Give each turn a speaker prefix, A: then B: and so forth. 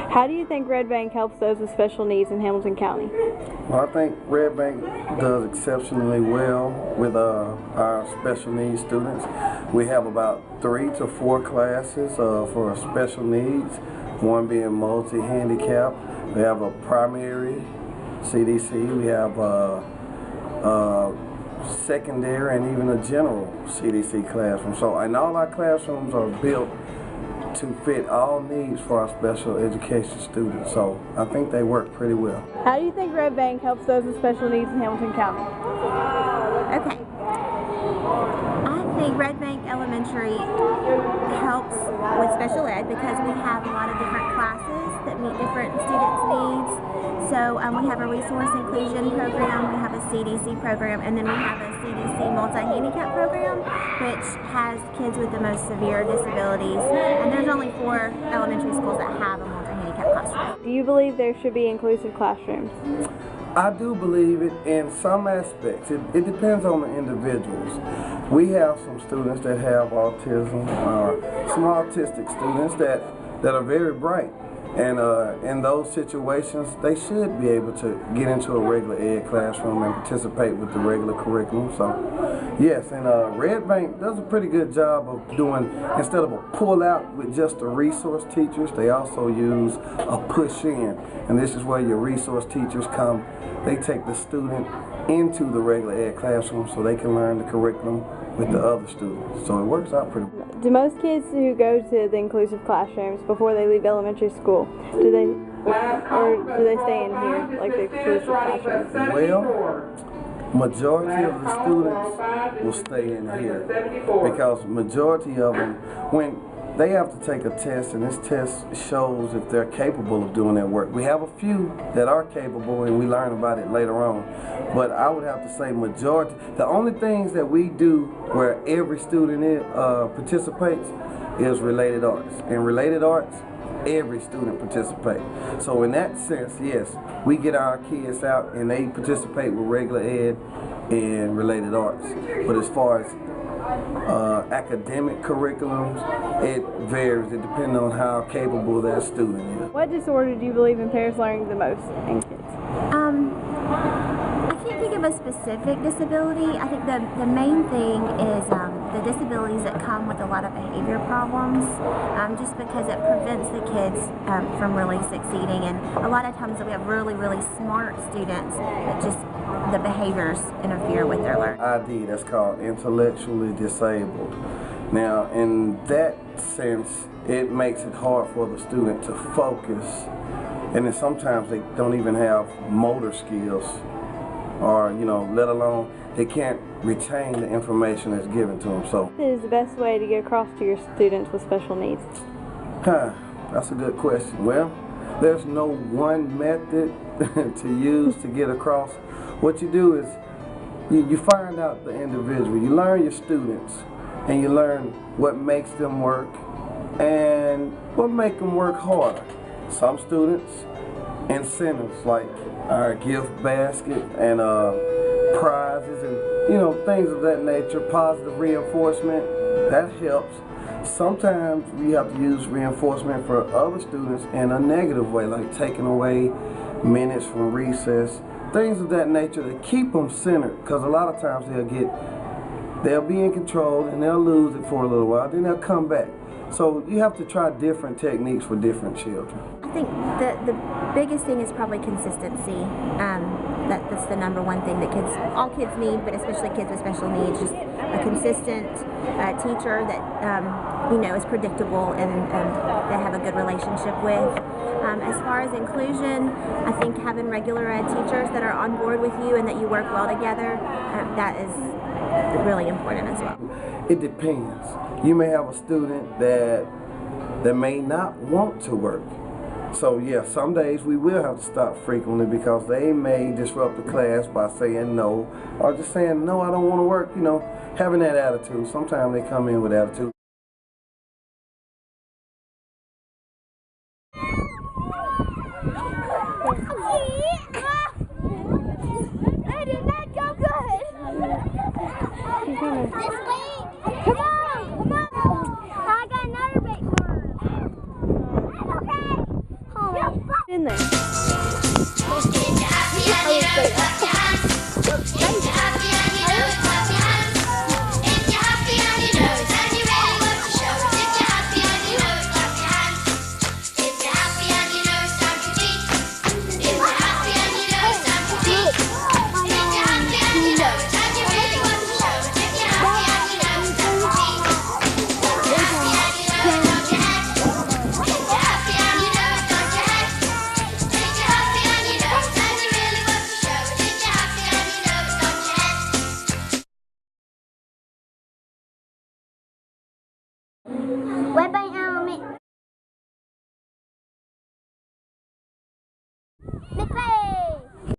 A: How do you think Red Bank helps those with special needs in Hamilton County?
B: Well, I think Red Bank does exceptionally well with our special needs students. We have about 3 to 4 classes for special needs, one being multi-handicap. We have a primary CDC, we have secondary, and even a general CDC classroom. So, and all our classrooms are built to fit all needs for our special education students. So I think they work pretty well.
A: How do you think Red Bank helps those with special needs in Hamilton County?
C: Okay. I think Red Bank Elementary helps with special ed because we have a lot of different classes that meet different students' needs. So we have a resource inclusion program, we have a CDC program, and then we have a CDC multi-handicap program, which has kids with the most severe disabilities. And there's only 4 elementary schools that have a multi-handicap classroom.
A: Do you believe there should be inclusive classrooms?
B: I do believe it in some aspects. It depends on the individuals. We have some students that have autism, some autistic students that are very bright. And in those situations, they should be able to get into a regular ed classroom and participate with the regular curriculum. So, yes, and Red Bank does a pretty good job of doing, instead of a pull out with just the resource teachers, they also use a push in. And this is where your resource teachers come. They take the student into the regular ed classroom so they can learn the curriculum with the other students. So it works out pretty well.
A: Do most kids who go to the inclusive classrooms before they leave elementary school, do they stay in here, like the inclusive classrooms?
B: Well, majority of the students will stay in here because majority of them, when they have to take a test, and this test shows if they're capable of doing that work. We have a few that are capable, and we learn about it later on. But I would have to say majority. The only things that we do where every student participates is related arts. In related arts, every student participates. So in that sense, yes, we get our kids out and they participate with regular ed and related arts. But as far as academic curriculums, it varies. It depends on how capable that student is.
A: What disorder do you believe impairs learning the most in kids?
C: I can't think of a specific disability. I think the main thing is the disabilities that come with a lot of behavior problems, just because it prevents the kids from really succeeding. And a lot of times we have really, really smart students that just the behaviors interfere with their learning.
B: ID, that's called intellectually disabled. Now, in that sense, it makes it hard for the student to focus, and then sometimes they don't even have motor skills, or let alone they can't retain the information that's given to them. So,
A: what is the best way to get across to your students with special needs?
B: That's a good question. Well, there's no one method to use to get across. What you do is you find out the individual, you learn your students, and you learn what makes them work and what makes them work harder. Some students, incentives like our gift basket and prizes and things of that nature, positive reinforcement, that helps. Sometimes we have to use reinforcement for other students in a negative way, like taking away minutes from recess, things of that nature to keep them centered, because a lot of times they'll be in control and they'll lose it for a little while, then they'll come back. So you have to try different techniques for different children.
C: I think the biggest thing is probably consistency. That's the number one thing that all kids need, but especially kids with special needs. Just a consistent teacher that is predictable and they have a good relationship with. As far as inclusion, I think having regular ed teachers that are on board with you and that you work well together, that is really important as well.
B: It depends. You may have a student that may not want to work. So yeah, some days we will have to stop frequently because they may disrupt the class by saying no, or just saying, no, I don't want to work, having that attitude. Sometimes they come in with attitude.
D: They did not go good. This way. Come on. I
A: in there.